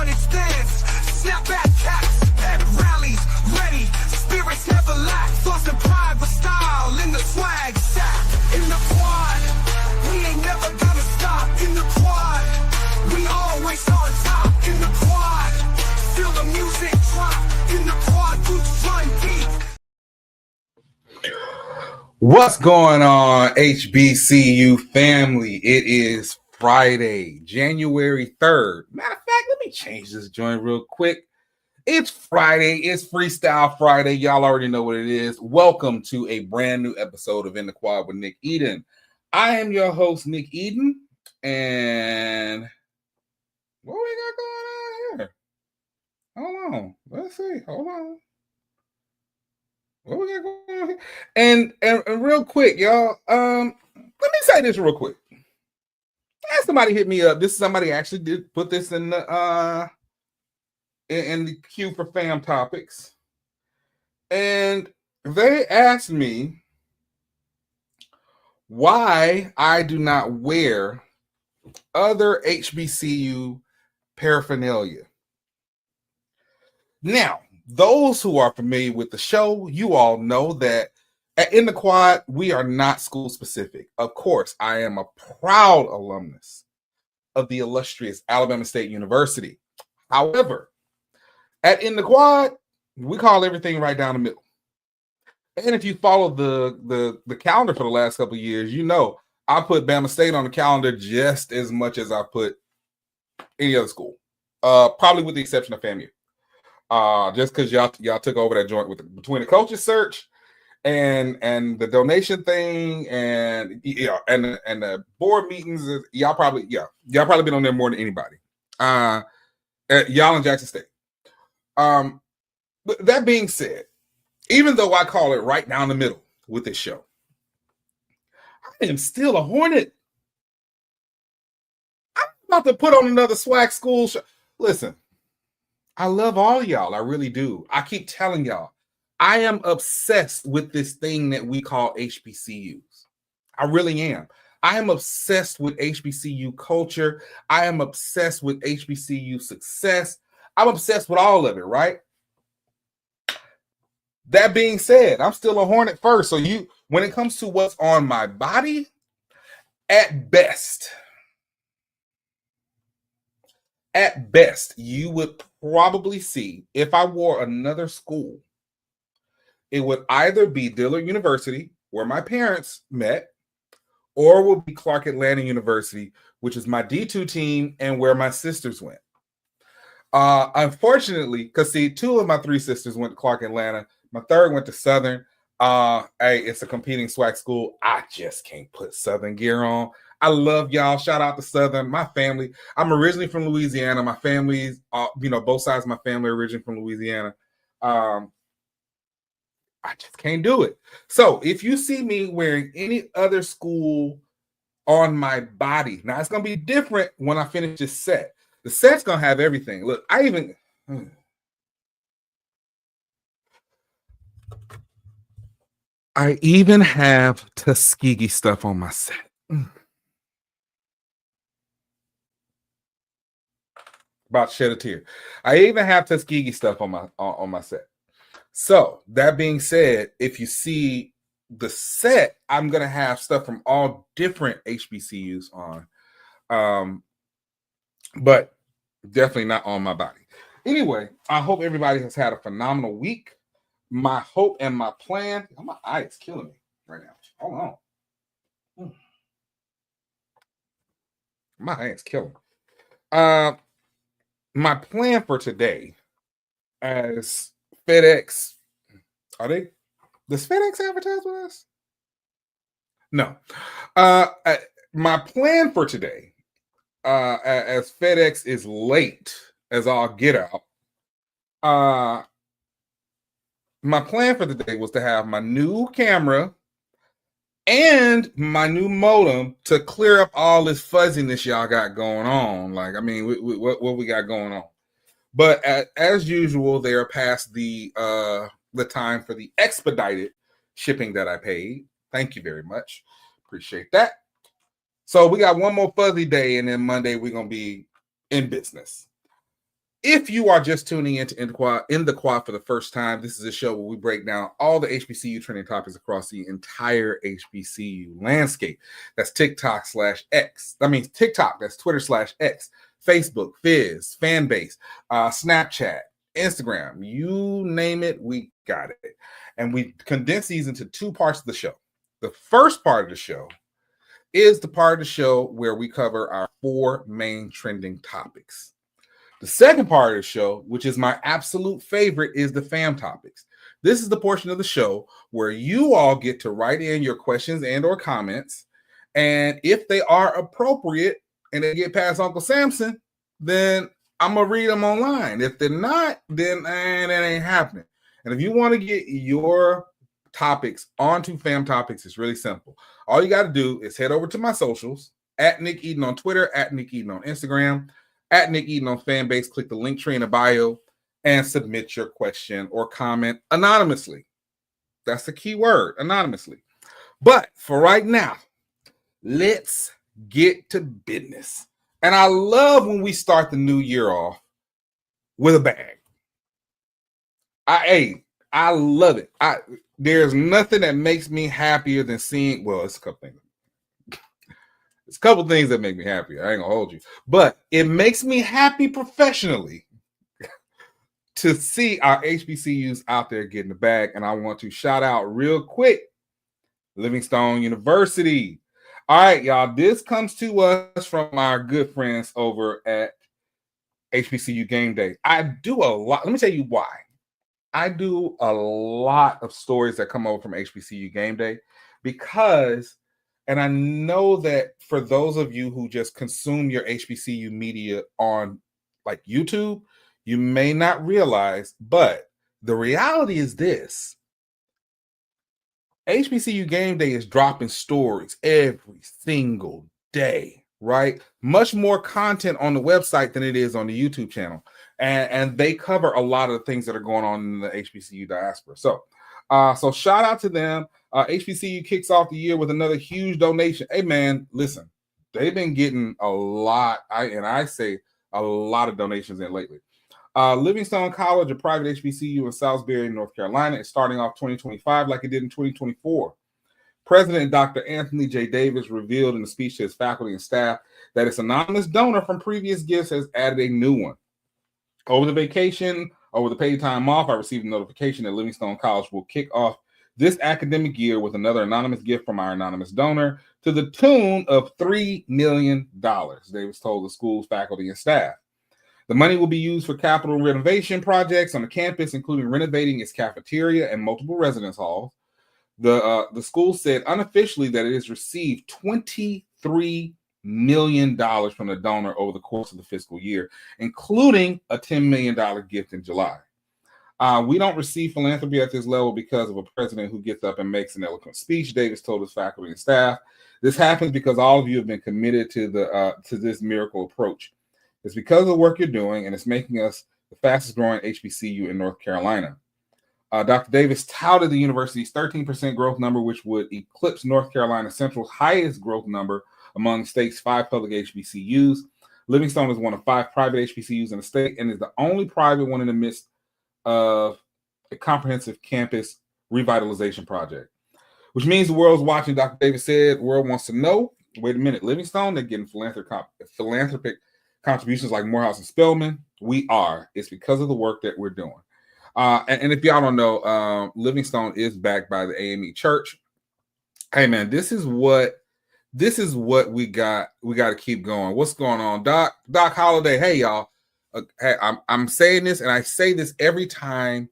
carnage dance. Snapback caps at rallies, ready. Spirits never lack. Thoughts and pride, but style in the swag sack. In the quad, we ain't never gonna stop. In the quad, we always on top. In the quad, feel the music drop. In the quad, boots run deep. What's going on, HBCU family? It is Friday, January 3rd. Matter of fact, let me change this joint real quick. It's Friday. It's Freestyle Friday. Y'all already know what it is. Welcome to a brand new episode of In the Quad with Nick Eden. I am your host, Nick Eden. And what we got going on here? Hold on. Let's see. Hold on. What we got going on here? And real quick, y'all. Let me say this real quick. Somebody hit me up. This is somebody actually did put this in the queue for fam topics, and they asked me why I do not wear other HBCU paraphernalia. Now, those who are familiar with the show, you all know that In the Quad, we are not school specific. Of course, I am a proud alumnus of the illustrious Alabama State University. However, at In the Quad, we call everything right down the middle. And if you follow the calendar for the last couple of years, you know I put Bama State on the calendar just as much as I put any other school, probably with the exception of FAMU. Just because y'all took over that joint between the coaches search and the donation thing and the board meetings, y'all probably been on there more than anybody. Y'all in Jackson State. But that being said, even though I call it right down the middle with this show, I am still a Hornet. I'm about to put on another swag school show. Listen, I love all y'all. I really do. I keep telling y'all, I am obsessed with this thing that we call HBCUs. I really am. I am obsessed with HBCU culture. I am obsessed with HBCU success. I'm obsessed with all of it, right? That being said, I'm still a Hornet first. So when it comes to what's on my body, at best, you would probably see, if I wore another school, it would either be Dillard University, where my parents met, or would be Clark Atlanta University, which is my D2 team and where my sisters went. Unfortunately, because see, 2 of my 3 sisters went to Clark Atlanta. My third went to Southern. It's a competing swag school. I just can't put Southern gear on. I love y'all. Shout out to Southern, my family. I'm originally from Louisiana. My family's, both sides of my family are originally from Louisiana. I just can't do it. So if you see me wearing any other school on my body, now it's going to be different when I finish this set. The set's going to have everything. Look, I even have Tuskegee stuff on my set. About to shed a tear. I even have Tuskegee stuff on my set. So that being said, if you see the set, I'm gonna have stuff from all different HBCUs on, but definitely not on my body. Anyway, I hope everybody has had a phenomenal week. My hope and my plan. My eye is killing me right now. Hold on. My eye is killing me. My plan for today, as FedEx, does FedEx advertise with us? No. My plan for today, as FedEx is late as all get out, my plan for the day was to have my new camera and my new modem to clear up all this fuzziness y'all got going on. Like, I mean, what we got going on. But as usual, they are past the time for the expedited shipping that I paid. Thank you very much. Appreciate that. So we got one more fuzzy day, and then Monday we're going to be in business. If you are just tuning into In the Quad for the first time, this is a show where we break down all the HBCU trending topics across the entire HBCU landscape. That's TikTok/X. I mean, TikTok, that's Twitter/X, Facebook, Fizz, Fanbase, Snapchat, Instagram, you name it, we got it. And we condense these into two parts of the show. The first part of the show is the part of the show where we cover our 4 main trending topics. The second part of the show, which is my absolute favorite, is the fam topics. This is the portion of the show where you all get to write in your questions and or comments. And if they are appropriate and they get past Uncle Samson, then I'm going to read them online. If they're not, then that ain't happening. And if you want to get your topics onto fam topics, it's really simple. All you got to do is head over to my socials, at Nick Eden on Twitter, at Nick Eden on Instagram, at Nick Eden on Fanbase. Click the link tree in the bio and submit your question or comment anonymously. That's the key word, anonymously. But for right now, let's get to business. And I love when we start the new year off with a bang. I love it. There's nothing that makes me happier than seeing, well, it's a couple things. It's a couple things that make me happy. I ain't gonna hold you. But it makes me happy professionally to see our HBCUs out there getting the bag. And I want to shout out real quick Livingstone University. All right, y'all. This comes to us from our good friends over at HBCU Game Day. I do a lot. Let me tell you why. I do a lot of stories that come over from HBCU Game Day because, and I know that for those of you who just consume your HBCU media on like YouTube, you may not realize, but the reality is this. HBCU Game Day is dropping stories every single day, right? Much more content on the website than it is on the YouTube channel. And they cover a lot of the things that are going on in the HBCU diaspora. So shout out to them. HBCU kicks off the year with another huge donation. Hey, man, listen, they've been getting a lot, I say a lot of donations in lately. Livingstone College, a private HBCU in Salisbury, North Carolina, is starting off 2025 like it did in 2024. President Dr. Anthony J. Davis revealed in a speech to his faculty and staff that its anonymous donor from previous gifts has added a new one. Over the paid time off, I received a notification that Livingstone College will kick off this academic year with another anonymous gift from our anonymous donor to the tune of $3 million, Davis told the school's faculty and staff. The money will be used for capital renovation projects on the campus, including renovating its cafeteria and multiple residence halls. The school said unofficially that it has received $23 million from the donor over the course of the fiscal year, including a $10 million gift in July. We don't receive philanthropy at this level because of a president who gets up and makes an eloquent speech, Davis told his faculty and staff. This happens because all of you have been committed to this miracle approach. It's because of the work you're doing, and it's making us the fastest growing HBCU in North Carolina. Dr. Davis touted the university's 13% growth number, which would eclipse North Carolina Central's highest growth number among the state's 5 public HBCUs. Livingstone is one of 5 private HBCUs in the state and is the only private one in the midst of a comprehensive campus revitalization project, which means the world's watching. Dr. Davis said, the world wants to know, wait a minute, Livingstone, they're getting philanthropic contributions like Morehouse and Spelman. We are. It's because of the work that we're doing. And if y'all don't know, Livingstone is backed by the AME Church. Hey man, this is what we got. We got to keep going. What's going on, Doc Holliday? Hey y'all. Hey, I'm saying this, and I say this every time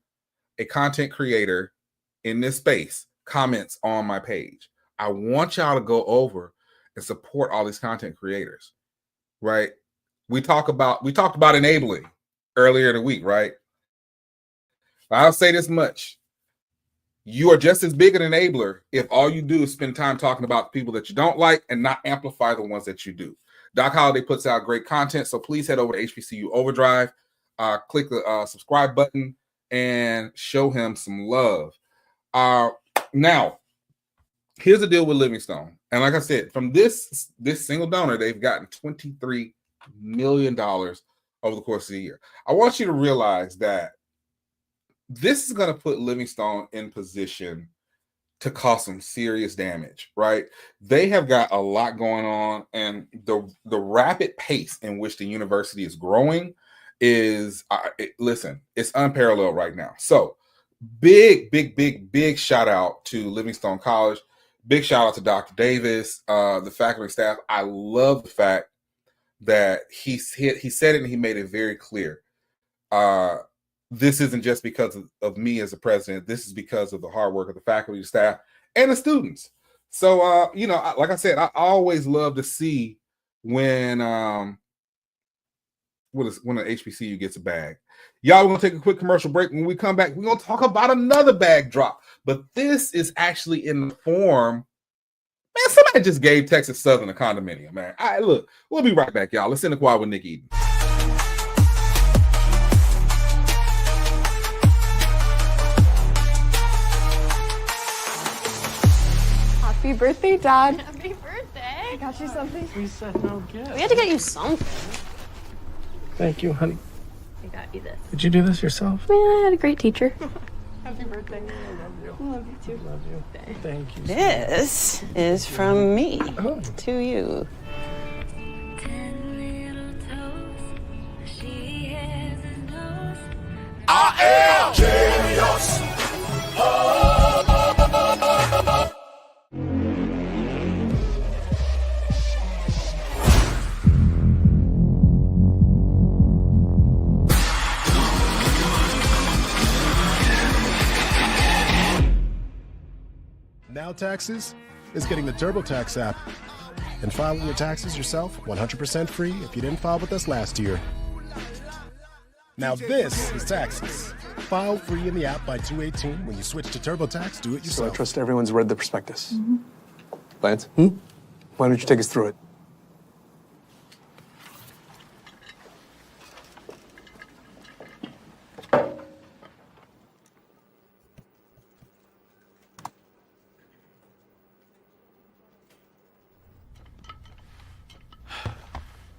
a content creator in this space comments on my page. I want y'all to go over and support all these content creators, right? We talked about enabling earlier in the week, right? I'll say this much. You are just as big an enabler if all you do is spend time talking about the people that you don't like and not amplify the ones that you do. Doc Holliday puts out great content, so please head over to HBCU Overdrive, click the subscribe button, and show him some love. Now, here's the deal with Livingstone. And like I said, from this single donor, they've gotten $23 million over the course of the year. I want you to realize that this is going to put Livingstone in position to cause some serious damage, right? They have got a lot going on, and the rapid pace in which the university is growing is, listen, it's unparalleled right now. So big shout out to Livingstone College. Big shout out to Dr. Davis, the faculty and staff. I love the fact that he said it and he made it very clear. This isn't just because of me as a president. This is because of the hard work of the faculty, staff, and the students. So, like I said, I always love to see when an HBCU gets a bag. Y'all, we're going to take a quick commercial break. When we come back, we're going to talk about another bag drop. But this is actually in the form, man, somebody just gave Texas Southern a condominium, man. Look, we'll be right back, y'all. Let's In the Quad with Nick Eden. Happy birthday, Dad. Happy birthday. I got you something. We said no gift. We had to get you something. Thank you, honey. I got you this. Did you do this yourself? Yeah, I had a great teacher. Happy birthday. I love you. I love you too. Love you. Thank you. This is from me to you. I am genius. Now Taxes is getting the TurboTax app and filing your taxes yourself 100% free if you didn't file with us last year. Now this is taxes. File free in the app by 2/18. When you switch to TurboTax, do it So I yourself. trust everyone's read the prospectus. Lance, why don't you take us through it?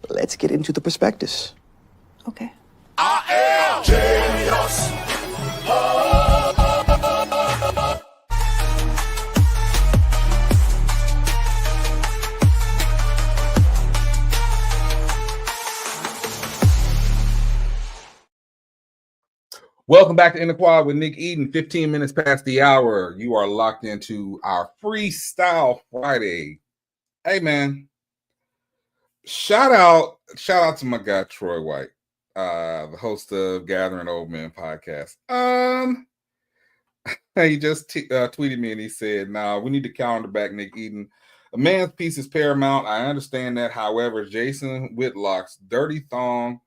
Let's get into the prospectus. Okay. I am genius. Welcome back to In the Quad with Nick Eden. 15 minutes past the hour. You are locked into our Freestyle Friday. Hey, man. Shout out to my guy, Troy White, the host of Gathering Old Men podcast. He just tweeted me and he said, nah, we need to calendar back Nick Eden. A man's peace is paramount. I understand that. However, Jason Whitlock's dirty thong,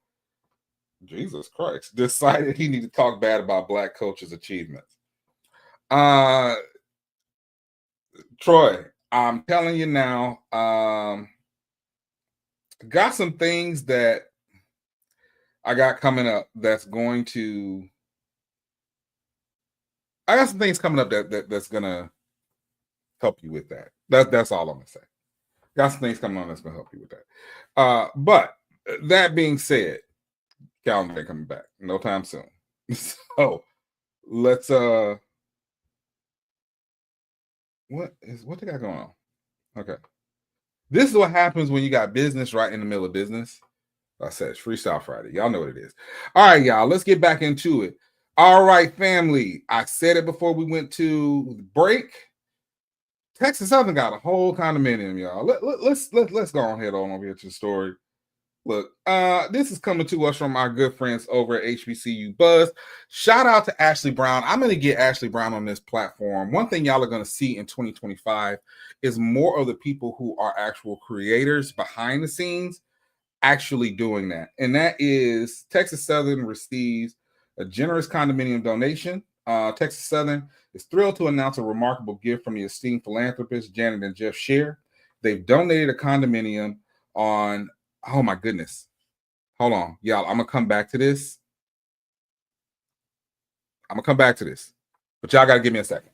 Jesus Christ, decided he needed to talk bad about black coaches' achievements. Troy, I'm telling you now, got some things that I got coming up that's going to, I got some things coming up that's gonna help you with that. That's all I'm gonna say. Got some things coming on that's gonna help you with that. But that being said, calendar ain't coming back no time soon. So let's what they got going on? Okay. This is what happens when you got business right in the middle of business. I said it's Freestyle Friday. Y'all know what it is. All right, y'all. Let's get back into it. All right, family. I said it before we went to break. Texas Southern got a whole condominium, y'all. Let's go on head on over here to the story. Look, this is coming to us from our good friends over at HBCU Buzz. Shout out to Ashley Brown. I'm going to get Ashley Brown on this platform. One thing y'all are going to see in 2025 is more of the people who are actual creators behind the scenes actually doing that. And that is Texas Southern receives a generous condominium donation. Texas Southern is thrilled to announce a remarkable gift from the esteemed philanthropists Janet and Jeff Scheer. They've donated a condominium on, oh my goodness. Hold on, y'all. I'm going to come back to this. But y'all got to give me a second.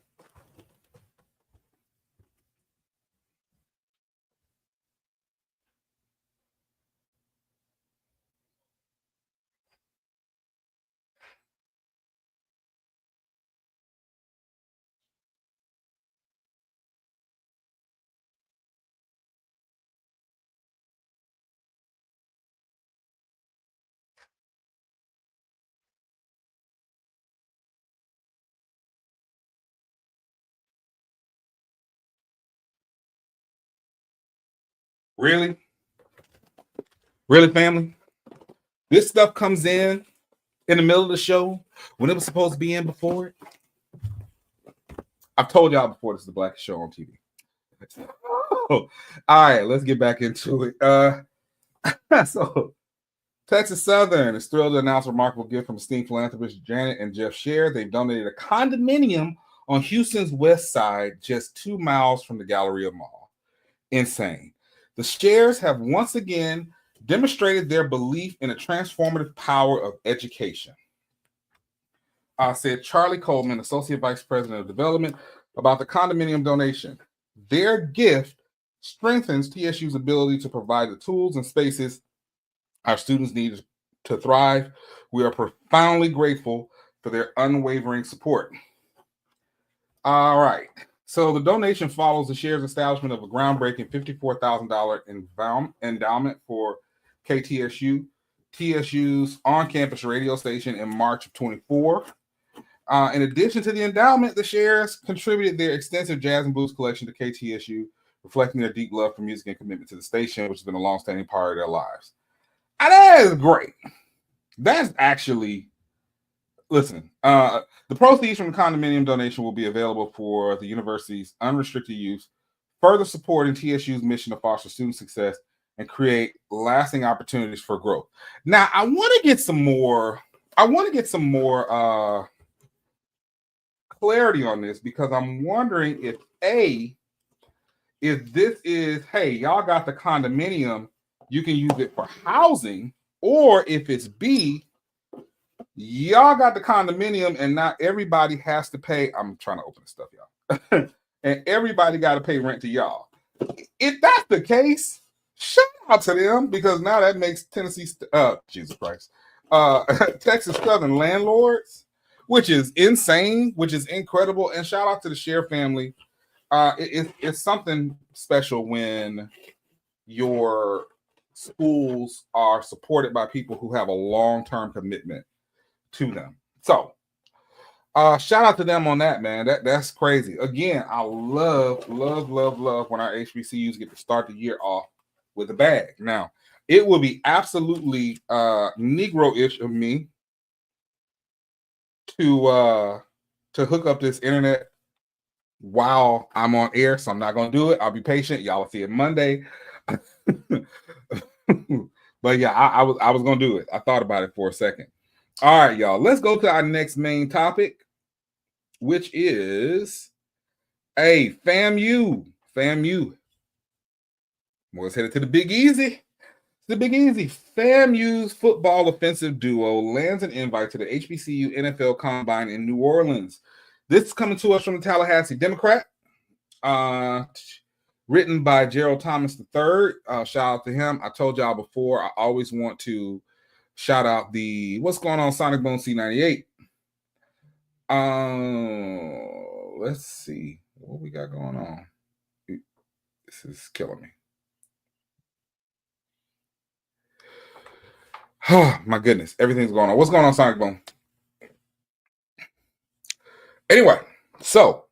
Really? Really, family? This stuff comes in the middle of the show when it was supposed to be in before it. I've told y'all before, this is the blackest show on TV. All right, let's get back into it. So Texas Southern is thrilled to announce a remarkable gift from esteemed philanthropists Janet and Jeff Sher. They've donated a condominium on Houston's west side, just 2 miles from the Galleria Mall. Insane. The Shers have once again demonstrated their belief in the transformative power of education. Said Charlie Coleman, Associate Vice President of Development, about the condominium donation. Their gift strengthens TSU's ability to provide the tools and spaces our students need to thrive. We are profoundly grateful for their unwavering support. All right. So the donation follows the Shares establishment of a groundbreaking $54,000 endowment for KTSU, TSU's on-campus radio station in March of 24. In addition to the endowment, the Shares contributed their extensive jazz and blues collection to KTSU, reflecting their deep love for music and commitment to the station, which has been a long-standing part of their lives. And that is great. That's actually, listen, the proceeds from the condominium donation will be available for the university's unrestricted use, further supporting TSU's mission to foster student success and create lasting opportunities for growth. Now, I want to get some more clarity on this, because I'm wondering if this is, hey, y'all got the condominium, you can use it for housing, or if it's B, y'all got the condominium and not everybody has to pay. I'm trying to open this stuff, y'all. And everybody got to pay rent to y'all. If that's the case, shout out to them, because now that makes Tennessee, Jesus Christ, Texas Southern landlords, which is insane, which is incredible. And shout out to the Share family. It's something special when your schools are supported by people who have a long-term commitment to them. So shout out to them on that, man. That's crazy. Again, I love when our HBCUs get to start the year off with a bag. Now, it will be absolutely Negro-ish of me to hook up this internet while I'm on air, so I'm not gonna do it. I'll be patient. Y'all will see it Monday. But yeah, I was gonna do it. I thought about it for a second. All right, y'all. Let's go to our next main topic, which is FAMU. Let's head to the Big Easy. The Big Easy. FAMU's football offensive duo lands an invite to the HBCU NFL Combine in New Orleans. This is coming to us from the Tallahassee Democrat. Written by Gerald Thomas III. Shout out to him. I told y'all before, I always want to shout out the What's Going On Sonic Boom C98. Let's see what we got going on. This is killing me. Oh my goodness, everything's going on. What's going on, Sonic Boom? Anyway, so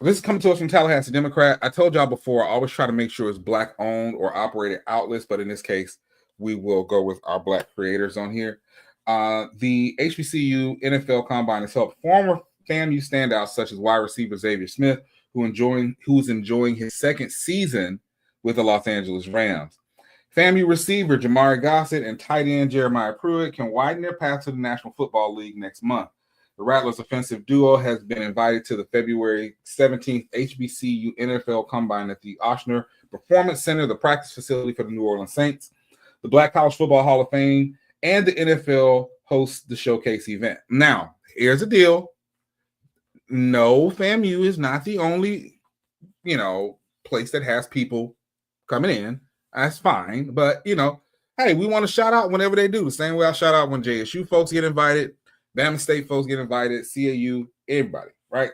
this is coming to us from Tallahassee Democrat. I told y'all before, I always try to make sure it's Black owned or operated outlets, but in this case, we will go with our Black creators on here. The HBCU NFL Combine has helped former FAMU standouts such as wide receiver Xavier Smith, who's enjoying his second season with the Los Angeles Rams. FAMU receiver Jamari Gossett and tight end Jeremiah Pruitt can widen their path to the National Football League next month. The Rattlers offensive duo has been invited to the February 17th HBCU NFL Combine at the Ochsner Performance Center, the practice facility for the New Orleans Saints. The Black College Football Hall of Fame and the NFL host the showcase event. Now, here's the deal. No, FAMU is not the only, place that has people coming in. That's fine. But, hey, we want to shout out whenever they do. The same way I shout out when JSU folks get invited, Bama State folks get invited, CAU, everybody, right?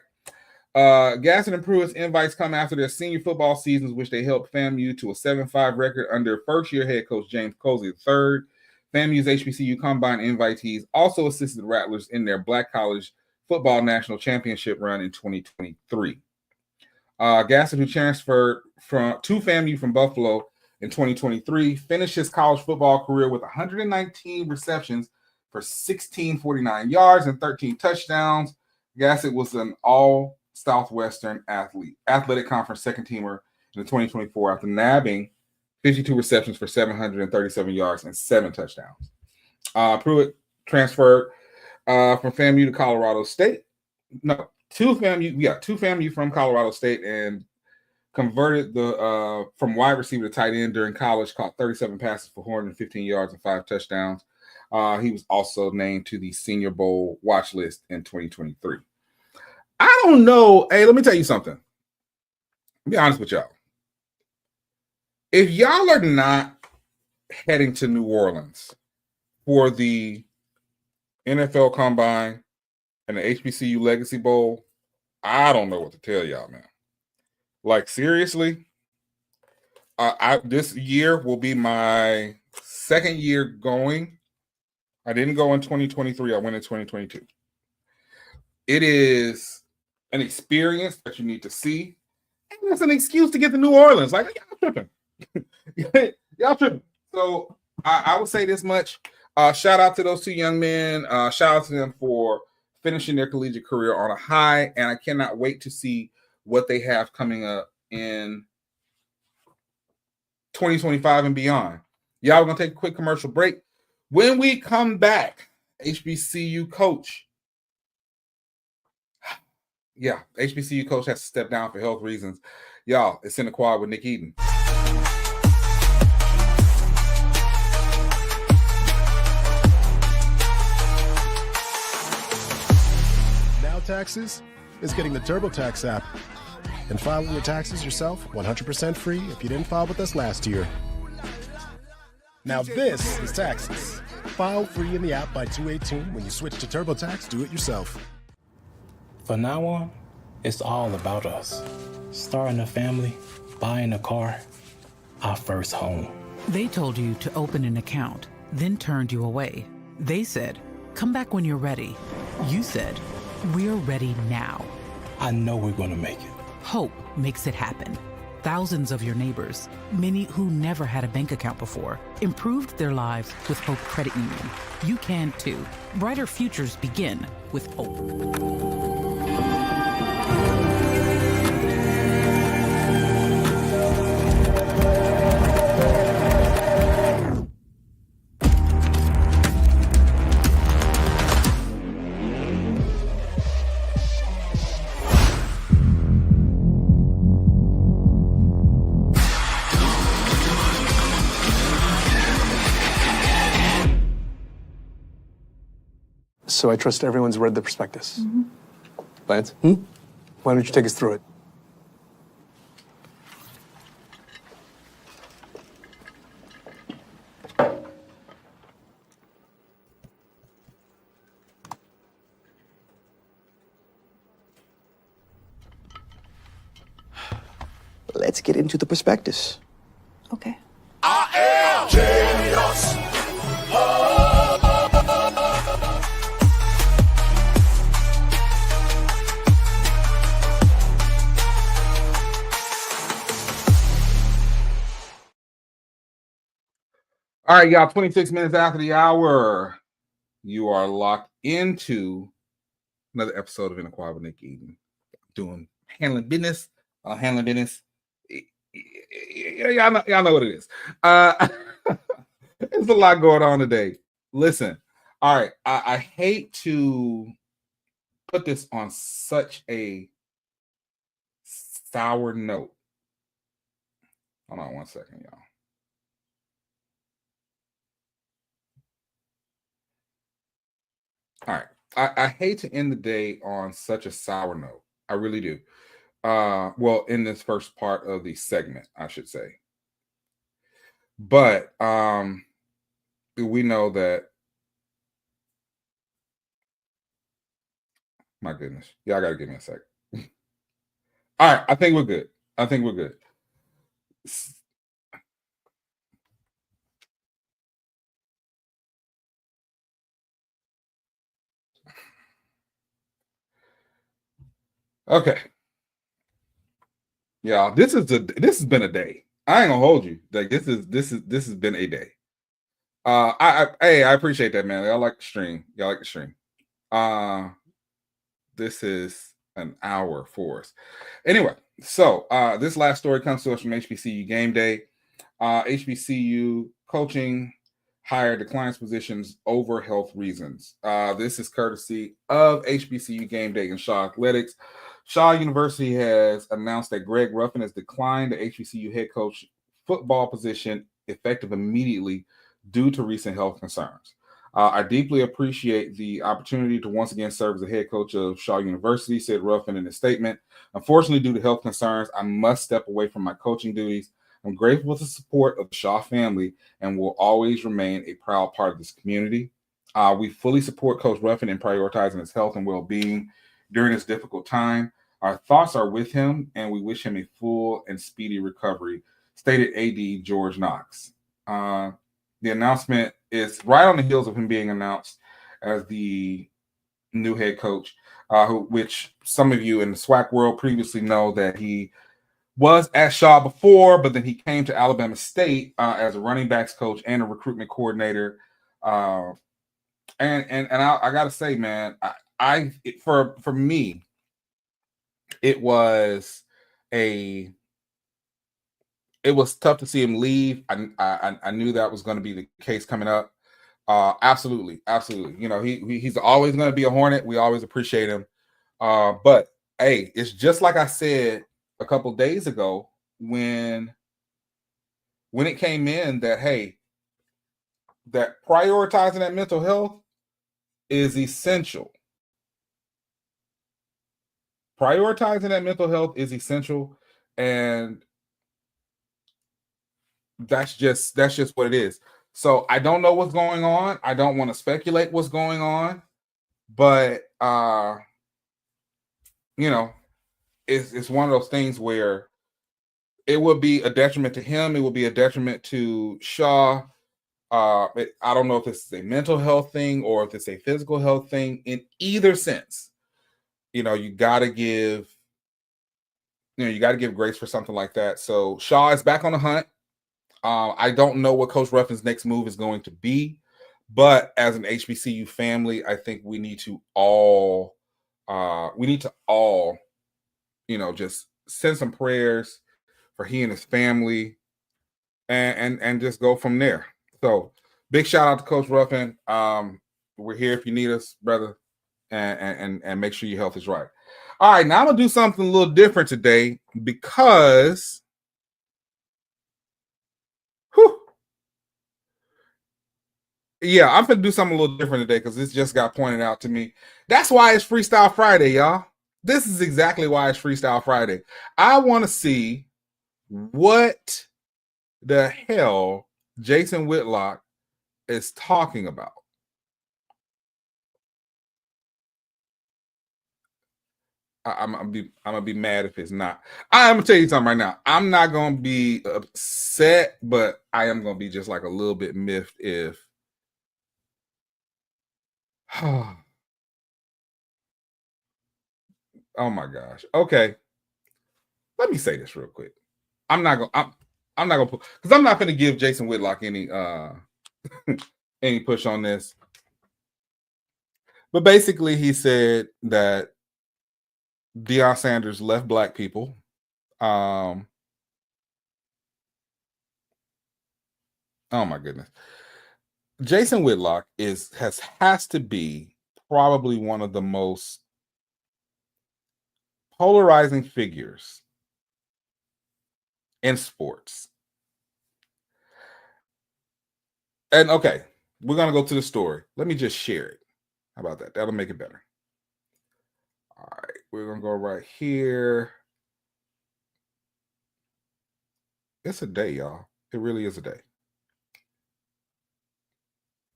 Gasson and Pruitt's invites come after their senior football seasons, which they helped FAMU to a 7-5 record under first-year head coach James Colsey III. FAMU's HBCU Combine invitees also assisted the Rattlers in their Black College Football National Championship run in 2023. Gasson, who transferred to FAMU from Buffalo in 2023, finished his college football career with 119 receptions for 1,649 yards and 13 touchdowns. Gasson was an all-Southwestern athletic conference second teamer in the 2024 after nabbing 52 receptions for 737 yards and 7 touchdowns. Pruitt transferred from FAMU to Colorado State. No, to FAMU from Colorado State, and converted the from wide receiver to tight end during college, caught 37 passes for 415 yards and 5 touchdowns. He was also named to the Senior Bowl watch list in 2023. I don't know. Hey, let me tell you something. I'll be honest with y'all. If y'all are not heading to New Orleans for the NFL Combine and the HBCU Legacy Bowl, I don't know what to tell y'all, man. Like, seriously, this year will be my second year going. I didn't go in 2023. I went in 2022. It is an experience that you need to see. And it's an excuse to get to New Orleans. Like, y'all tripping. Y'all tripping. So I would say this much. Shout out to those 2 young men. Shout out to them for finishing their collegiate career on a high. And I cannot wait to see what they have coming up in 2025 and beyond. Y'all, we're going to take a quick commercial break. When we come back, HBCU coach. Yeah, HBCU coach has to step down for health reasons. Y'all, it's in the quad with Nick Eden. Now Taxes is getting the TurboTax app and filing your taxes yourself 100% free if you didn't file with us last year. Now this is Taxes. File free in the app by 2/18 when you switch to TurboTax Do It Yourself. From now on, it's all about us. Starting a family, buying a car, our first home. They told you to open an account, then turned you away. They said, come back when you're ready. You said, we're ready now. I know we're going to make it. Hope makes it happen. Thousands of your neighbors, many who never had a bank account before, improved their lives with Hope Credit Union. You can too. Brighter futures begin with Hope. So I trust everyone's read the prospectus. Lance, why don't you take us through it? Let's get into the prospectus. Okay. All right, y'all, 26 minutes after the hour, you are locked into another episode of In the Quad with Nick Eden. Handling business. Y'all know what it is. There's a lot going on today. Listen, all right, I hate to put this on such a sour note. Hold on one second, y'all. All right. I hate to end the day on such a sour note. I really do. Well, in this first part of the segment, I should say. But we know that, my goodness. Y'all got to give me a sec. All right. I think we're good. Okay. Yeah, this has been a day. I ain't gonna hold you. Like this has been a day. I appreciate that, man. Y'all like the stream. Y'all like the stream. This is an hour for us. Anyway, so this last story comes to us from HBCU Game Day. HBCU coaching hire declines positions over health reasons. This is courtesy of HBCU Game Day and Shaw Athletics. Shaw University has announced that Greg Ruffin has declined the HBCU head coach football position effective immediately due to recent health concerns. I deeply appreciate the opportunity to once again serve as the head coach of Shaw University, said Ruffin in his statement. Unfortunately, due to health concerns, I must step away from my coaching duties. I'm grateful for the support of the Shaw family and will always remain a proud part of this community. We fully support Coach Ruffin in prioritizing his health and well-being during this difficult time. Our thoughts are with him, and we wish him a full and speedy recovery, stated AD George Knox. The announcement is right on the heels of him being announced as the new head coach, which some of you in the SWAC world previously know that he was at Shaw before, but then he came to Alabama State as a running backs coach and a recruitment coordinator. And I got to say, man, for me, it was tough to see him leave. I knew that was going to be the case coming up. Absolutely. You know, he's always going to be a Hornet. We always appreciate him. But hey, it's just like I said a couple days ago when it came in that, hey, that prioritizing that mental health is essential. Prioritizing that mental health is essential, and that's just what it is. So I don't know what's going on. I don't want to speculate what's going on, but you know, it's one of those things where it would be a detriment to him. It would be a detriment to Shaw. I don't know if this is a mental health thing or if it's a physical health thing. In either sense, you know, you got to give grace for something like that. So Shaw is back on the hunt. I don't know what Coach Ruffin's next move is going to be, but as an HBCU family, I think we need to all, you know, just send some prayers for he and his family, and just go from there. So big shout out to Coach Ruffin. We're here if you need us, brother, and make sure your health is right. All right, now I'm gonna do something a little different today because I'm gonna do something a little different today because this just got pointed out to me. That's why it's Freestyle Friday, y'all. This is exactly why it's Freestyle Friday. I want to see what the hell Jason Whitlock is talking about. I'm gonna be mad if it's not. I'm gonna tell you something right now. I'm not gonna be upset, but I am gonna be just like a little bit miffed if. Oh my gosh. Okay. Let me say this real quick. I'm not gonna put, because I'm not gonna give Jason Whitlock any any push on this. But basically he said that Deion Sanders left black people. Oh my goodness. Jason Whitlock has to be probably one of the most polarizing figures in sports. And okay, we're gonna go to the story. Let me just share it. How about that? That'll make it better. All right, we're gonna go right here. It's a day, y'all. It really is a day.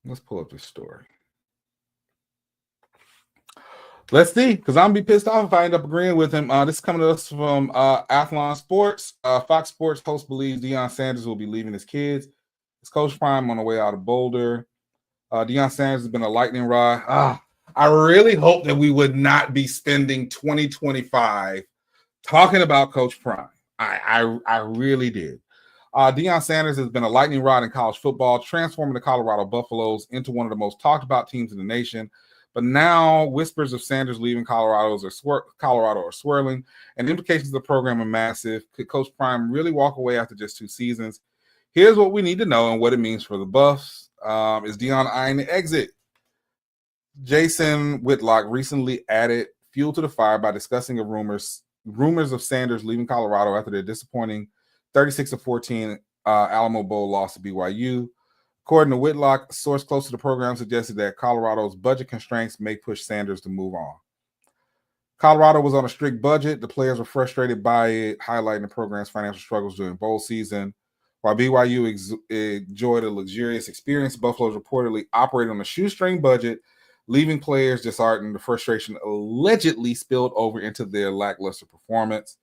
Let's pull up this story. Let's see, because I'm gonna be pissed off if I end up agreeing with him. This is coming to us from Athlon Sports. Fox Sports host believes Deion Sanders will be leaving his kids. It's Coach Prime on the way out of Boulder. Deion Sanders has been a lightning rod. I really hope that we would not be spending 2025 talking about Coach Prime. I really did. Deion Sanders has been a lightning rod in college football, transforming the Colorado Buffaloes into one of the most talked about teams in the nation. But now whispers of Sanders leaving Colorado are swirling, and the implications of the program are massive. Could Coach Prime really walk away after just 2 seasons? Here's what we need to know and what it means for the Buffs. Is Deion eyeing the exit? Jason Whitlock recently added fuel to the fire by discussing rumors of Sanders leaving Colorado after their disappointing 36-14 Alamo Bowl loss to BYU. According to Whitlock, a source close to the program suggested that Colorado's budget constraints may push Sanders to move on. Colorado was on a strict budget. The players were frustrated by it, highlighting the program's financial struggles during bowl season. While BYU enjoyed a luxurious experience, Buffaloes reportedly operated on a shoestring budget, leaving players disheartened. The frustration allegedly spilled over into their lackluster performance.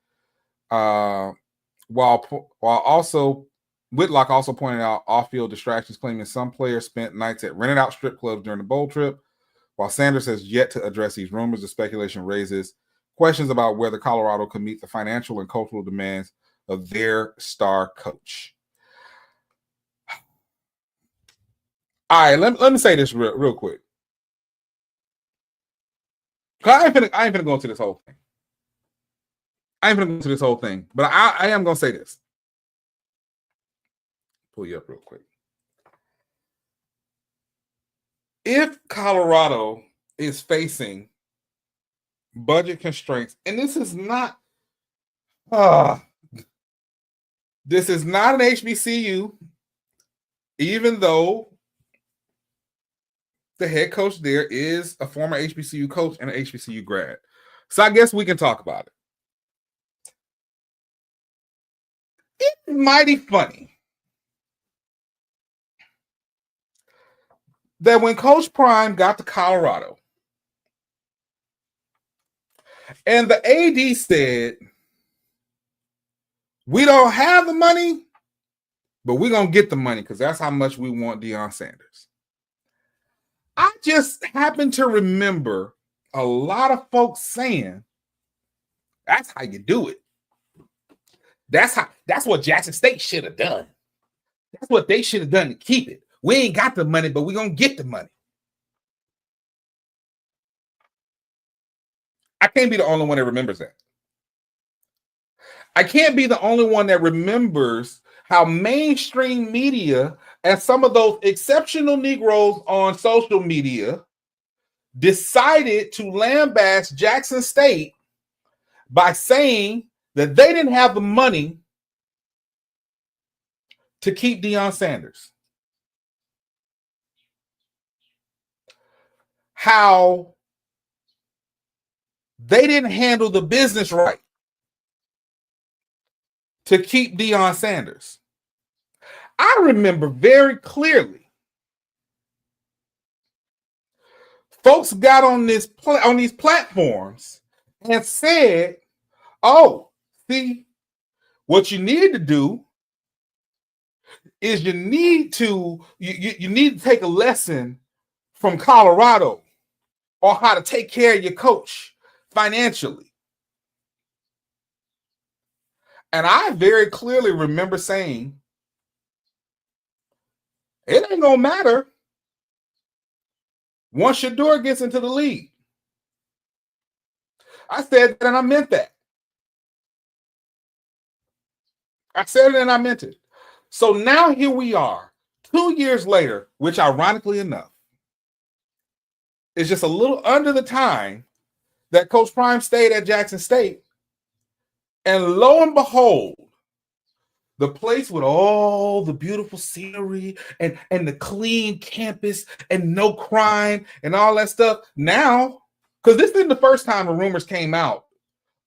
While Whitlock also pointed out off-field distractions, claiming some players spent nights at rented-out strip clubs during the bowl trip. While Sanders has yet to address these rumors, the speculation raises questions about whether Colorado can meet the financial and cultural demands of their star coach. All right, let me say this real quick. I ain't finna go into this whole thing. But I am gonna say this. Pull you up real quick. If Colorado is facing budget constraints, and this is not an HBCU, even though the head coach there is a former HBCU coach and an HBCU grad. So I guess we can talk about it. It's mighty funny that when Coach Prime got to Colorado and the AD said, we don't have the money, but we're going to get the money because that's how much we want Deion Sanders. I just happen to remember a lot of folks saying, that's how you do it. That's what Jackson State should have done. That's what they should have done to keep it. We ain't got the money, but we're going to get the money. I can't be the only one that remembers that. I can't be the only one that remembers how mainstream media and some of those exceptional Negroes on social media decided to lambaste Jackson State by saying that they didn't have the money to keep Deion Sanders. How they didn't handle the business right to keep Deion Sanders. I remember very clearly folks got on these platforms and said, oh, see, what you need to do is you need to take a lesson from Colorado on how to take care of your coach financially. And I very clearly remember saying, it ain't gonna matter once Shador gets into the league. I said that and I meant that. I said it and I meant it. So now here we are, 2 years later, which ironically enough is just a little under the time that Coach Prime stayed at Jackson State. And lo and behold, the place with all the beautiful scenery and the clean campus and no crime and all that stuff. Now, because this isn't the first time the rumors came out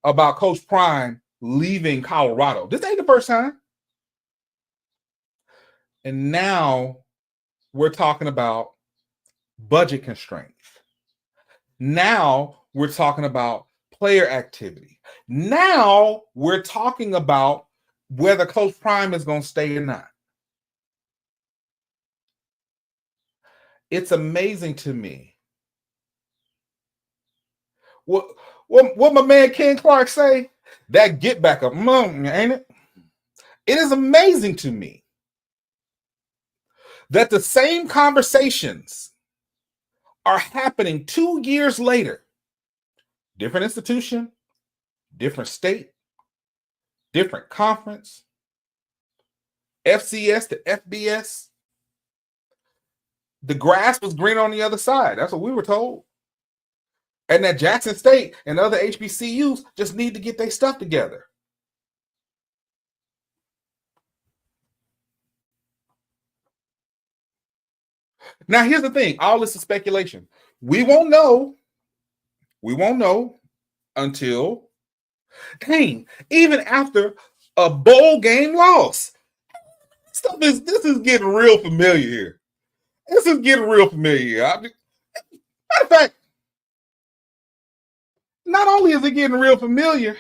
about Coach Prime leaving Colorado. This ain't the first time. And now we're talking about budget constraints. Now we're talking about player activity. Now we're talking about whether Coach Prime is going to stay or not. It's amazing to me. What my man Ken Clark say? That get back up, ain't it? It is amazing to me that the same conversations are happening 2 years later. Different institution, different state, different conference, FCS to FBS. The grass was green on the other side. That's what we were told. And that Jackson State and other HBCUs just need to get their stuff together. Now, here's the thing. All this is speculation. We won't know. We won't know until, dang, even after a bowl game loss. This is getting real familiar here. This is getting real familiar here. Matter of fact, not only is it getting real familiar,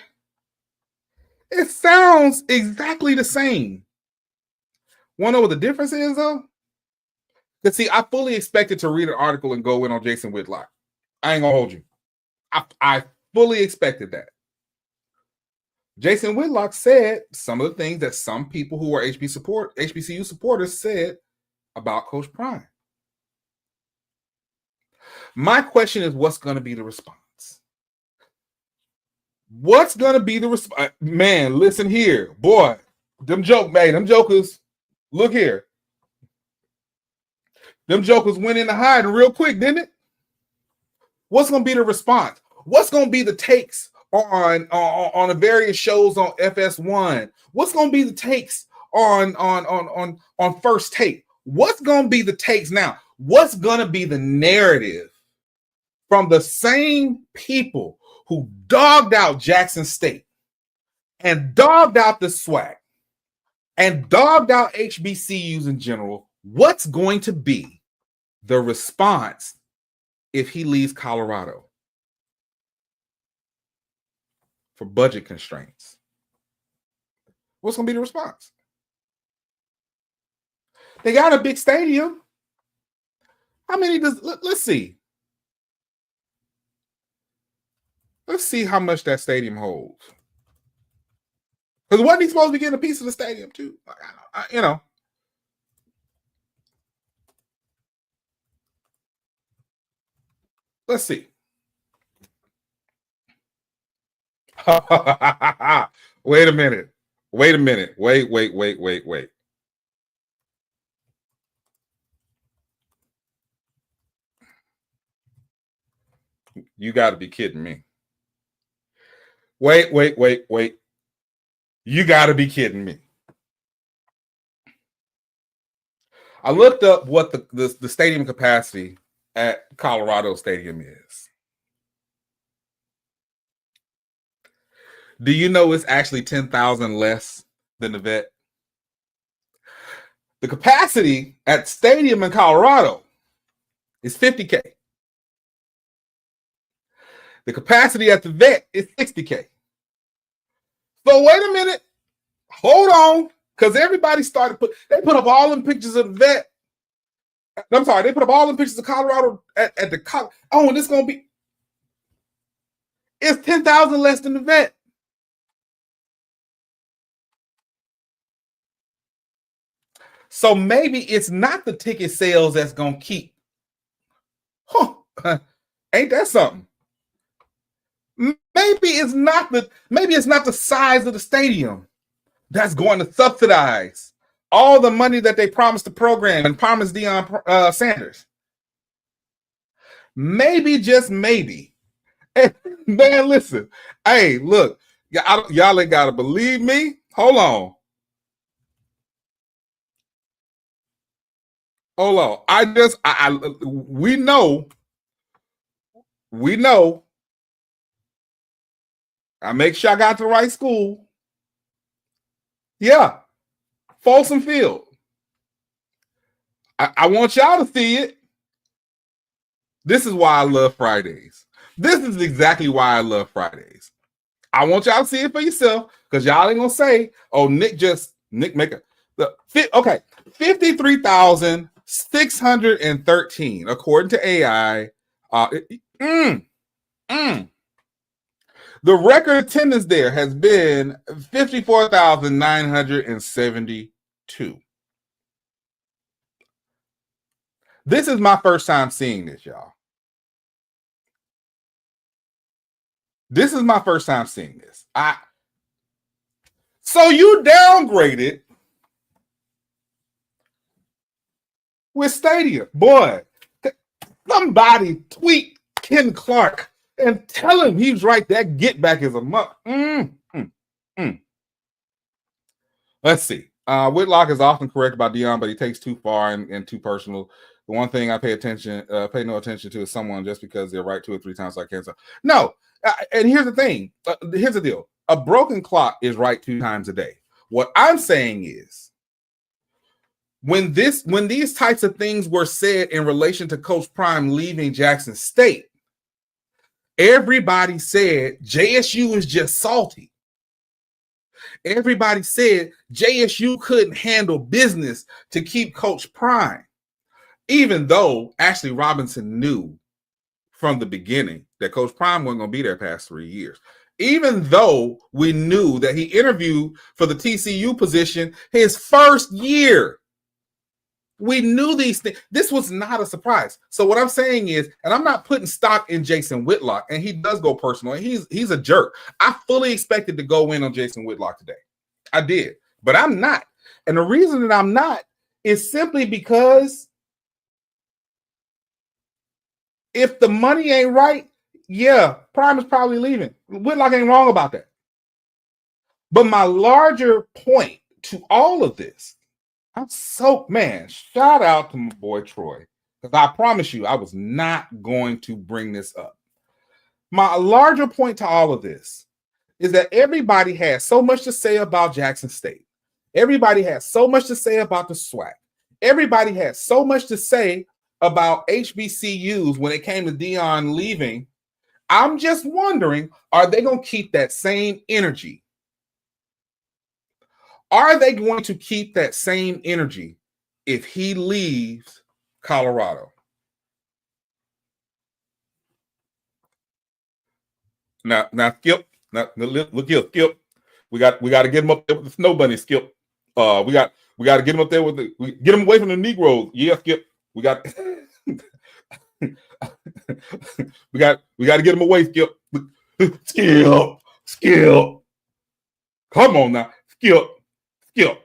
it sounds exactly the same. Want to know what the difference is, though? Because, see, I fully expected to read an article and go in on Jason Whitlock. I ain't going to hold you. I fully expected that. Jason Whitlock said some of the things that some people who are HBCU supporters said about Coach Prime. My question is, what's going to be the response? What's going to be the response? Man, listen here. Boy, them jokers, look here. Them jokers went into hiding real quick, didn't it? What's going to be the response? What's going to be the takes on the various shows on FS1? What's going to be the takes on First Take? What's going to be the takes now? What's going to be the narrative from the same people who dogged out Jackson State and dogged out the SWAC and dogged out HBCUs in general? What's going to be the response if he leaves Colorado for budget constraints? What's going to be the response? They got a big stadium. How many does, let's see. Let's see how much that stadium holds. Because wasn't he supposed to be getting a piece of the stadium too? You know. Let's see. Wait a minute. Wait. You got to be kidding me. Wait. You got to be kidding me. I looked up what the stadium capacity at Colorado Stadium is. Do you know it's actually 10,000 less than the Vet? The capacity at stadium in Colorado is 50K. The capacity at the Vet is 60K. So wait a minute. Hold on. Because everybody they put up all them pictures of the Vet. I'm sorry, they put up all them pictures of Colorado at the and this going to be, it's 10,000 less than the Vet. So maybe it's not the ticket sales that's going to keep. Ain't that something? Maybe it's not the size of the stadium that's going to subsidize all the money that they promised the program and promised Deion Sanders. Maybe, just maybe. Hey, man, listen. Hey, look, y'all ain't got to believe me. Hold on. We know. I make sure I got to the right school. Yeah. Folsom Field. I want y'all to see it. This is why I love Fridays. This is exactly why I love Fridays. I want y'all to see it for yourself, because y'all ain't gonna say, "Oh, Nick make a." Okay, 53,613 according to AI. The record attendance there has been 54,972. This is my first time seeing this, y'all. This is my first time seeing this. So you downgraded with Stadium. Boy, somebody tweet Ken Clark and tell him he's right. That get back is a month. Let's see. Whitlock is often correct about Deion, but he takes too far and too personal. The one thing I pay no attention to is someone just because they're right 2 or 3 times like cancer. No, and here's the thing. Here's the deal. A broken clock is right 2 times a day. What I'm saying is, when these types of things were said in relation to Coach Prime leaving Jackson State, everybody said JSU is just salty. Everybody said JSU couldn't handle business to keep Coach Prime, even though Ashley Robinson knew from the beginning that Coach Prime wasn't going to be there past 3 years. Even though we knew that he interviewed for the TCU position his first year. We knew these things. This was not a surprise. So what I'm saying is, and I'm not putting stock in Jason Whitlock, and he does go personal, and he's a jerk. I fully expected to go in on Jason Whitlock today. I did, but I'm not. And the reason that I'm not is simply because if the money ain't right, yeah, Prime is probably leaving. Whitlock ain't wrong about that. But my larger point to all of this, shout out to my boy Troy, because I promise you I was not going to bring this up. My larger point to all of this is that everybody has so much to say about Jackson State. Everybody has so much to say about the SWAC. Everybody has so much to say about HBCUs when it came to Deion leaving. I'm just wondering, are they going to keep that same energy? Are they going to keep that same energy if he leaves Colorado? Now, Skip. Now, look here, Skip. We got to get him up there with the snow bunny, Skip. We got to get him up there get him away from the Negroes. Yeah, Skip. We got to get him away, Skip. Skip. Come on now, Skip. All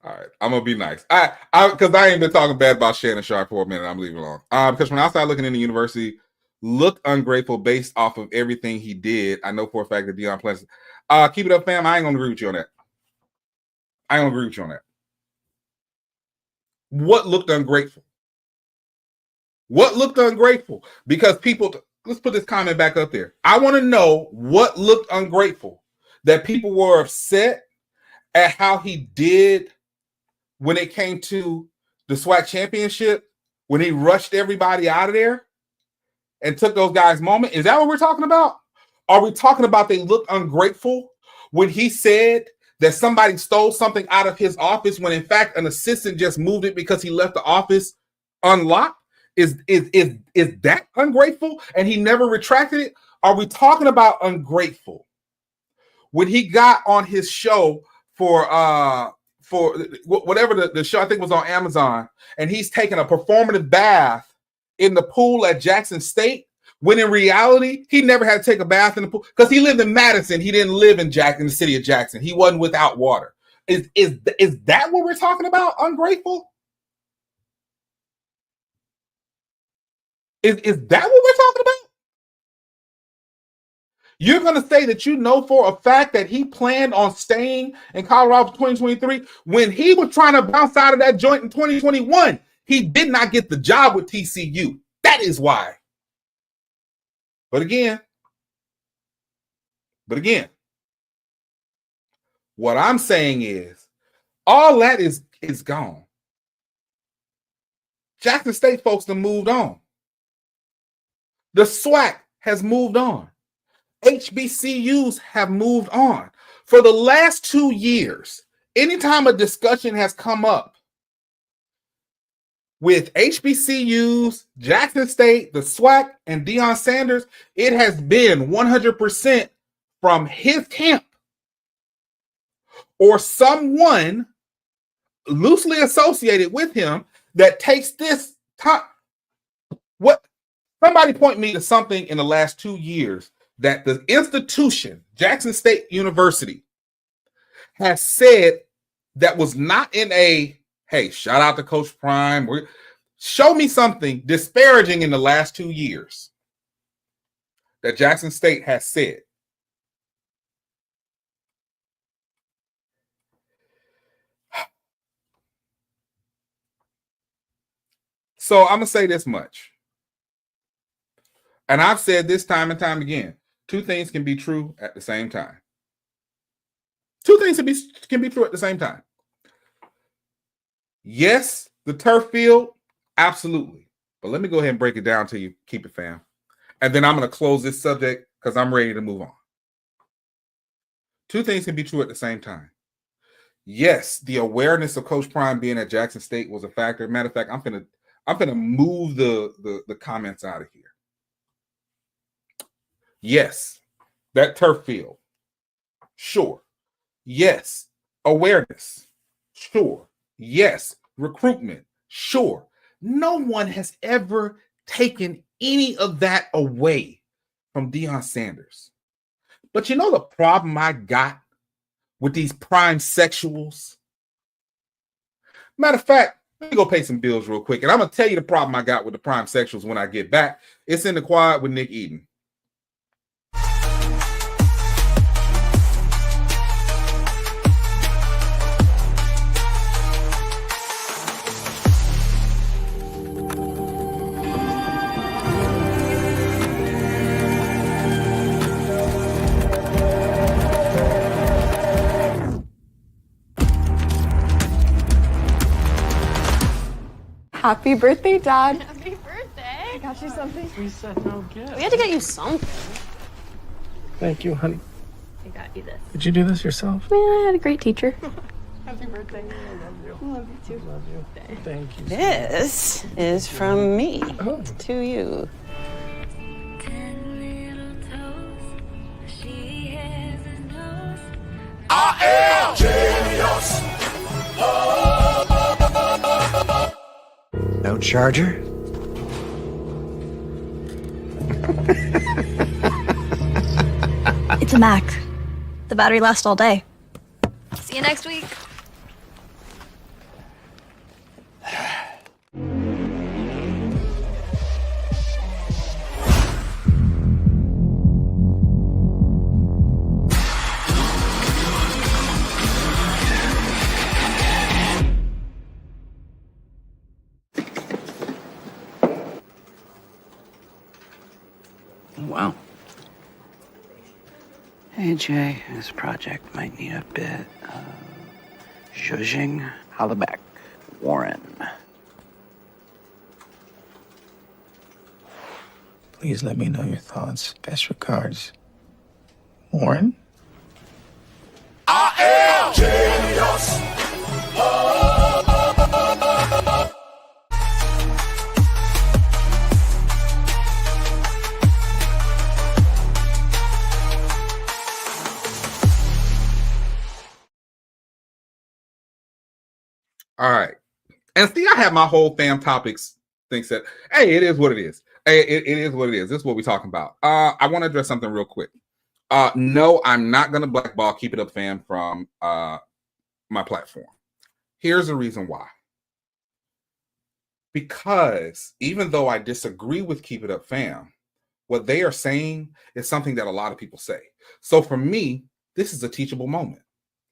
right, I'm gonna be nice. Because I ain't been talking bad about Shannon Sharp for a minute. I'm leaving alone. Because from outside looking in, the university looked ungrateful based off of everything he did. I know for a fact that Deion plans. Keep it up, fam. I ain't gonna agree with you on that. What looked ungrateful? Because people. Let's put this comment back up there. I want to know what looked ungrateful. That people were upset at how he did when it came to the SWAC championship, when he rushed everybody out of there and took those guys' moment. Is that what we're talking about? Are we talking about they looked ungrateful when he said that somebody stole something out of his office when in fact an assistant just moved it because he left the office unlocked? Is that ungrateful and he never retracted it? Are we talking about ungrateful when he got on his show for whatever the show, I think was on Amazon, and he's taking a performative bath in the pool at Jackson State, when in reality he never had to take a bath in the pool because he lived in Madison. He didn't live in the city of Jackson. He wasn't without water. Is that what we're talking about? Ungrateful? Is that what we're talking about? You're going to say that you know for a fact that he planned on staying in Colorado for 2023 when he was trying to bounce out of that joint in 2021. He did not get the job with TCU. That is why. But again, what I'm saying is all that is gone. Jackson State folks have moved on. The SWAC has moved on. HBCUs have moved on. For the last 2 years, anytime a discussion has come up with HBCUs, Jackson State, the SWAC, and Deion Sanders, it has been 100% from his camp or someone loosely associated with him that takes this time. What? Somebody point me to something in the last 2 years that the institution, Jackson State University, has said that was not in a, hey, shout out to Coach Prime. Show me something disparaging in the last 2 years that Jackson State has said. So I'm going to say this much. And I've said this time and time again. Two things can be true at the same time. Two things can be true at the same time. Yes, the turf field, absolutely. But let me go ahead and break it down to you. Keep it, fam. And then I'm going to close this subject because I'm ready to move on. Two things can be true at the same time. Yes, the awareness of Coach Prime being at Jackson State was a factor. Matter of fact, I'm gonna move the comments out of here. Yes, that turf field. Sure. Yes. Awareness. Sure. Yes. Recruitment. Sure. No one has ever taken any of that away from Deion Sanders. But you know the problem I got with these prime sexuals? Matter of fact, let me go pay some bills real quick. And I'm going to tell you the problem I got with the prime sexuals when I get back. It's in the quad with Nick Eden. Happy birthday, Dad. Happy birthday. I got you something. We said no gift. We had to get you something. Thank you, honey. I got you this. Did you do this yourself? Man, I had a great teacher. Happy birthday. I love you. I love you too. Love you. Thank you. This is from me to you. I am genius. No charger? It's a Mac. The battery lasts all day. See you next week. Wow. Hey, Jay, this project might need a bit of zhuzhing. Holla back, Warren. Please let me know your thoughts. Best regards, Warren. I am genius. All right. And see, I have my whole fam topics thinks that, hey, it is what it is. Hey, it is what it is. This is what we're talking about. I want to address something real quick. No, I'm not going to blackball Keep It Up Fam from my platform. Here's the reason why. Because even though I disagree with Keep It Up Fam, what they are saying is something that a lot of people say. So for me, this is a teachable moment,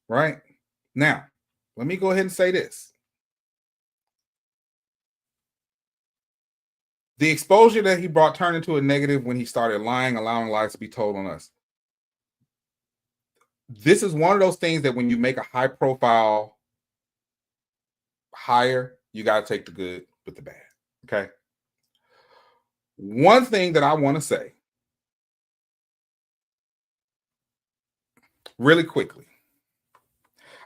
right? Now, let me go ahead and say this. The exposure that he brought turned into a negative when he started lying, allowing lies to be told on us. This is one of those things that when you make a high profile hire, you got to take the good with the bad. Okay. One thing that I want to say really quickly,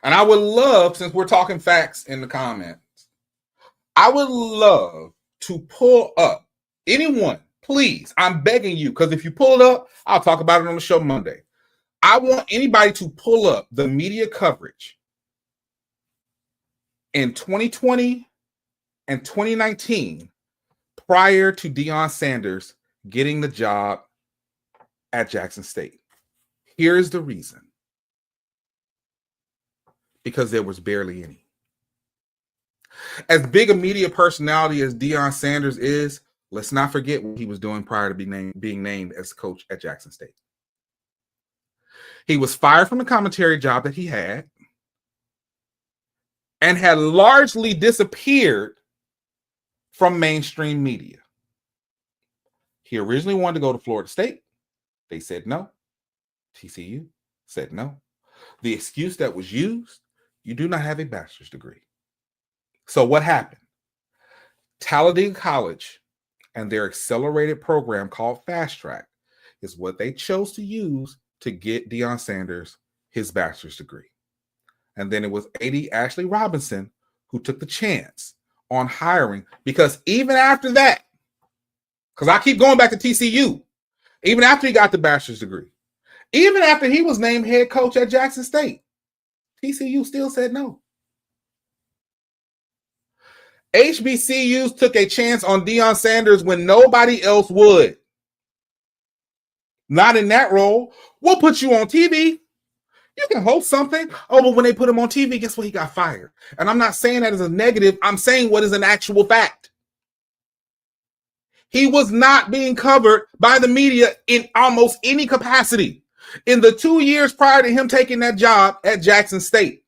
and I would love, since we're talking facts in the comments, I would love to pull up anyone, please. I'm begging you, because if you pull it up, I'll talk about it on the show Monday. I want anybody to pull up the media coverage in 2020 and 2019 prior to Deion Sanders getting the job at Jackson State. Here's the reason. Because there was barely any. As big a media personality as Deion Sanders is, let's not forget what he was doing prior to being named as coach at Jackson State. He was fired from the commentary job that he had and had largely disappeared from mainstream media. He originally wanted to go to Florida State. They said no. TCU said no. The excuse that was used, you do not have a bachelor's degree. So what happened? Talladega College and their accelerated program called Fast Track is what they chose to use to get Deion Sanders his bachelor's degree. And then it was AD Ashley Robinson who took the chance on hiring, because even after that, because I keep going back to TCU, even after he got the bachelor's degree, even after he was named head coach at Jackson State, TCU still said no. HBCUs took a chance on Deion Sanders when nobody else would. Not in that role. We'll put you on TV. You can host something. Oh, but when they put him on TV, guess what? He got fired. And I'm not saying that as a negative. I'm saying what is an actual fact. He was not being covered by the media in almost any capacity in the 2 years prior to him taking that job at Jackson State.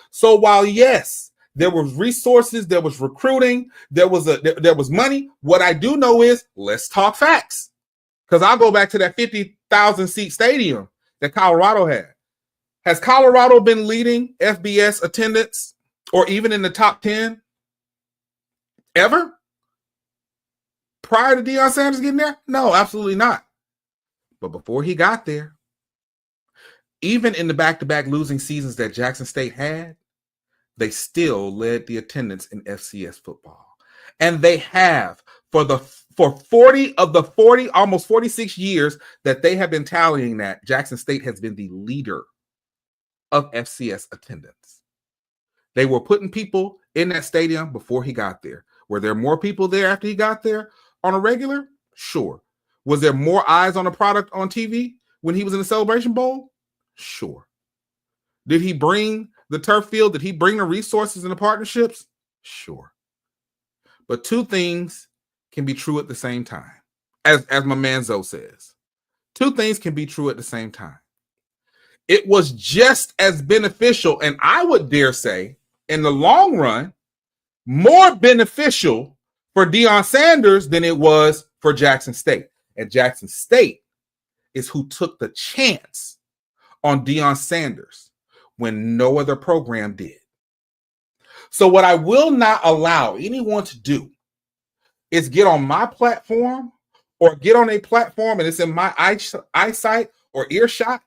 So while, yes, there was resources, there was recruiting, there was money, what I do know is, let's talk facts. Because I'll go back to that 50,000 seat stadium that Colorado had. Has Colorado been leading FBS attendance or even in the top 10 ever? Prior to Deion Sanders getting there? No, absolutely not. But before he got there, even in the back-to-back losing seasons that Jackson State had, they still led the attendance in FCS football. And they have for 40 of the 40, almost 46 years that they have been tallying that, Jackson State has been the leader of FCS attendance. They were putting people in that stadium before he got there. Were there more people there after he got there on a regular? Sure. Was there more eyes on the product on TV when he was in the Celebration Bowl? Sure. Did he bring the turf field? Did he bring the resources and the partnerships? Sure. But two things can be true at the same time. As my man Zoe says, two things can be true at the same time. It was just as beneficial, and I would dare say, in the long run, more beneficial for Deion Sanders than it was for Jackson State. And Jackson State is who took the chance on Deion Sanders when no other program did. So what I will not allow anyone to do is get on my platform or get on a platform and it's in my eyesight or earshot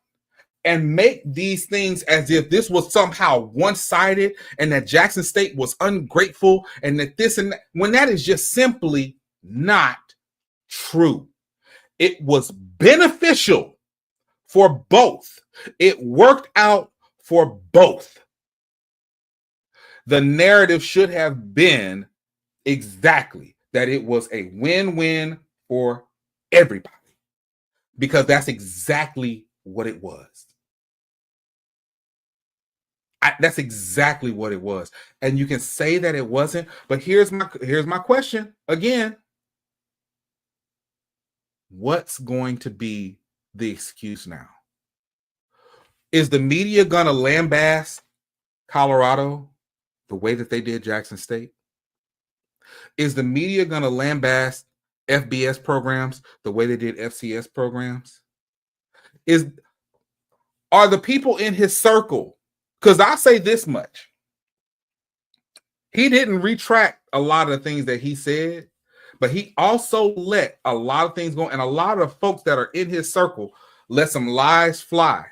and make these things as if this was somehow one-sided and that Jackson State was ungrateful and that this and that, when that is just simply not true. It was beneficial for both. It worked out for both. The narrative should have been exactly that it was a win-win for everybody, because that's exactly what it was. That's exactly what it was. And you can say that it wasn't, but here's my question again. What's going to be the excuse now? Is the media going to lambast Colorado the way that they did Jackson State? Is the media going to lambast FBS programs the way they did FCS programs? Are the people in his circle, because I say this much, he didn't retract a lot of the things that he said, but he also let a lot of things go, and a lot of folks that are in his circle let some lies fly,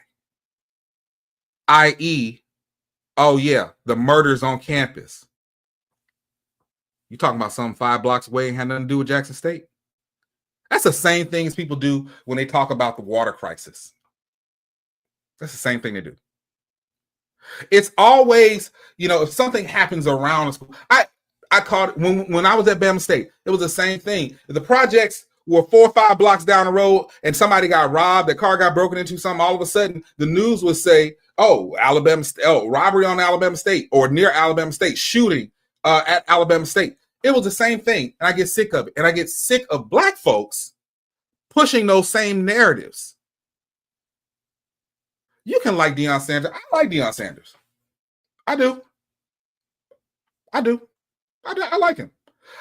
i.e., oh yeah, the murders on campus. You talking about some 5 blocks away and had nothing to do with Jackson State? That's the same things people do when they talk about the water crisis. That's the same thing they do. It's always, if something happens around a school. I caught it when I was at Bama State. It was the same thing. The projects were 4 or 5 blocks down the road and somebody got robbed, their car got broken into, something. All of a sudden, the news would say, robbery on Alabama State or near Alabama State, shooting at Alabama State. It was the same thing, and I get sick of it. And I get sick of Black folks pushing those same narratives. You can like Deion Sanders. I like Deion Sanders. I do. I like him.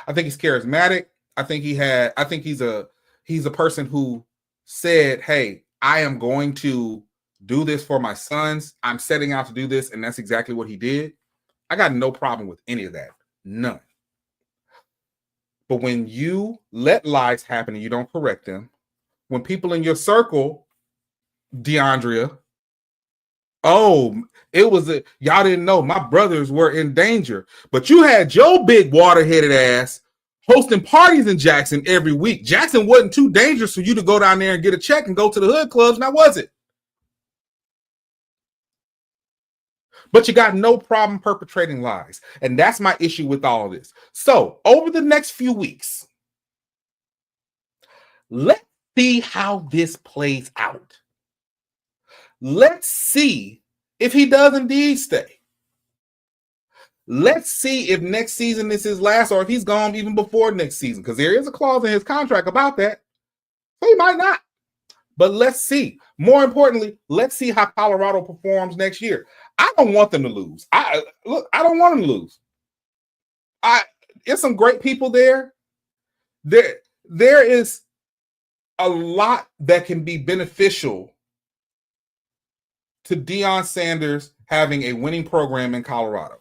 I think he's charismatic. I think he's a person who said, hey, I am going to do this for my sons. I'm setting out to do this. And that's exactly what he did. I got no problem with any of that. None. But when you let lies happen and you don't correct them, when people in your circle, DeAndrea, y'all didn't know my brothers were in danger, but you had your big water-headed ass hosting parties in Jackson every week. Jackson wasn't too dangerous for you to go down there and get a check and go to the hood clubs, now was it? But you got no problem perpetrating lies. And that's my issue with all of this. So over the next few weeks, let's see how this plays out. Let's see if he does indeed stay. Let's see if next season is his last or if he's gone even before next season, because there is a clause in his contract about that. So he might not. But let's see. More importantly, let's see how Colorado performs next year. I don't want them to lose. I don't want them to lose. There's some great people there. There is a lot that can be beneficial to Deion Sanders having a winning program in Colorado.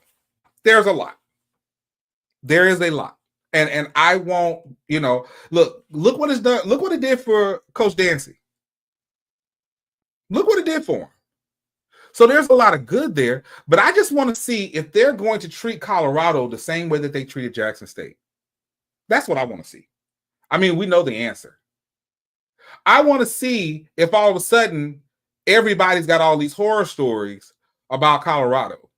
There's a lot. There is a lot. And I won't, look what it's done. Look what it did for Coach Dancy. Look what it did for him. So there's a lot of good there, but I just want to see if they're going to treat Colorado the same way that they treated Jackson State. That's what I want to see. I mean, we know the answer. I want to see if all of a sudden everybody's got all these horror stories about Colorado.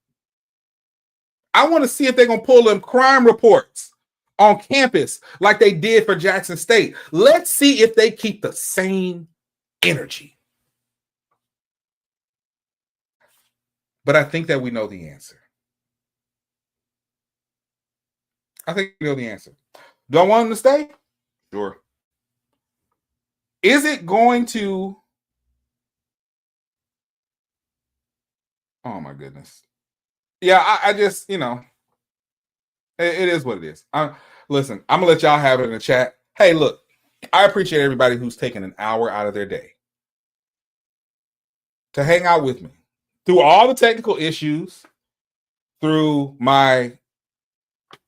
I want to see if they're going to pull them crime reports on campus like they did for Jackson State. Let's see if they keep the same energy. But I think that we know the answer. I think we know the answer. Do I want him to stay? Sure. Is it going to... Oh, my goodness. Yeah, I just, it is what it is. Listen, I'm going to let y'all have it in the chat. Hey, look, I appreciate everybody who's taken an hour out of their day to hang out with me. Through all the technical issues, through my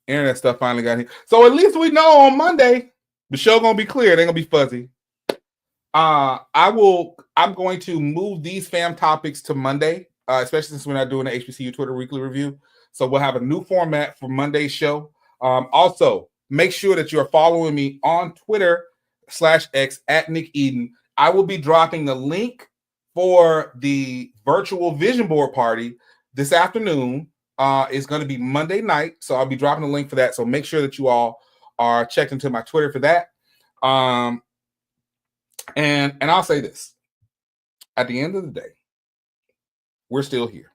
internet stuff finally got here. So at least we know on Monday, the show going to be clear. It ain't going to be fuzzy. I'm going to move these fam topics to Monday, especially since we're not doing the HBCU Twitter weekly review. So we'll have a new format for Monday's show. Also, make sure that you're following me on Twitter /X at Nick Eden. I will be dropping the link for the virtual vision board party this afternoon. It's going to be Monday night, so I'll be dropping the link for that. So make sure that you all are checked into my Twitter for that. And I'll say this: at the end of the day, we're still here.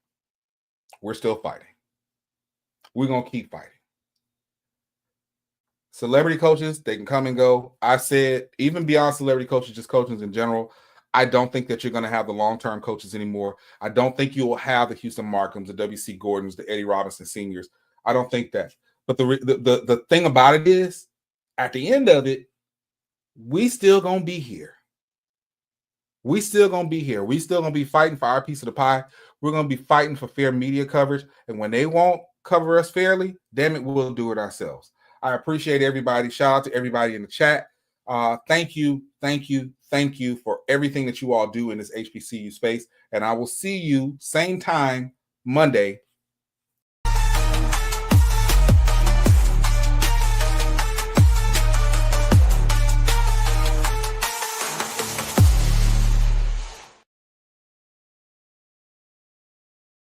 We're still fighting. We're gonna keep fighting. Celebrity coaches, they can come and go. I said, even beyond celebrity coaches, just coaches in general, I don't think that you're going to have the long-term coaches anymore. I don't think you will have the Houston Markhams, the W.C. Gordons, the Eddie Robinson seniors. I don't think that. But the thing about it is, at the end of it, we still going to be here. We still going to be here. We still going to be fighting for our piece of the pie. We're going to be fighting for fair media coverage. And when they won't cover us fairly, damn it, we'll do it ourselves. I appreciate everybody. Shout out to everybody in the chat. Thank you for everything that you all do in this HBCU space. And I will see you same time Monday